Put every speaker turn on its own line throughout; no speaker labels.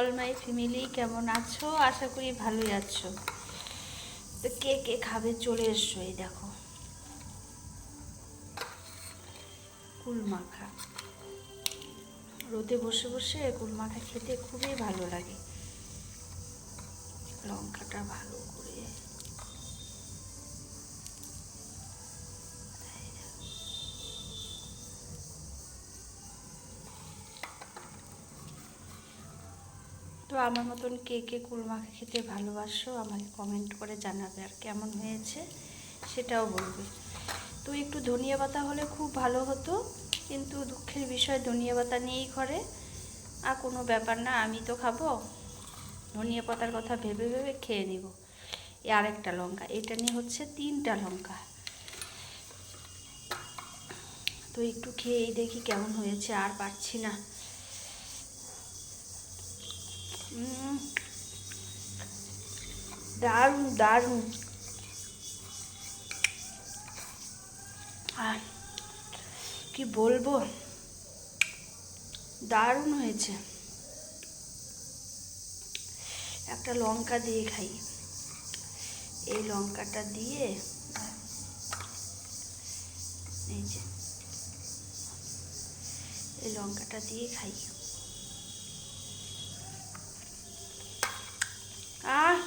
All my family, কেমন আছো? আশা করি ভালোই আছো। তো কে কে খাবে চলে এসো। এই দেখো কুল মাখা, রোদে বসে বসে কুল মাখা খেতে খুবই ভালো লাগে। লঙ্কাটা ভালো করে তো আমার মতন কে কে কুল মাখা খেতে ভালোবাসো আমাকে কমেন্ট করে জানাবে, আর কেমন হয়েছে সেটাও বলবে। তো একটু ধনিয়া পাতা হলে খুব ভালো হতো, কিন্তু দুঃখের বিষয় ধনিয়া পাতা নেই ঘরে। আর কোনো ব্যাপার না, আমি তো খাবো, ধনিয়া পাতার কথা ভেবে ভেবে খেয়ে নিব। এই আরেকটা লঙ্কা, এটা নিয়ে হচ্ছে 3টা লঙ্কা। তো একটু খেয়েই দেখি কেমন হয়েছে, আর পারছি না। দারুণ দারুণ। আর কি বলবো, দারুণ হয়েছে। একটা লঙ্কা দিয়ে খাই, এই লঙ্কাটা দিয়ে, এই যে এই লঙ্কাটা দিয়ে খাই। আহ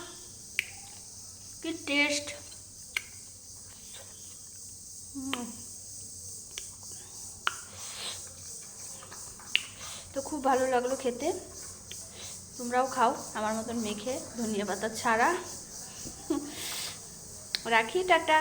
কি টেস্ট! তো খুব ভালো লাগলো খেতে। তোমরাও খাও আমার মতন মেখে, ধনিয়া পাতা ছাড়া। রাখি, টাটা।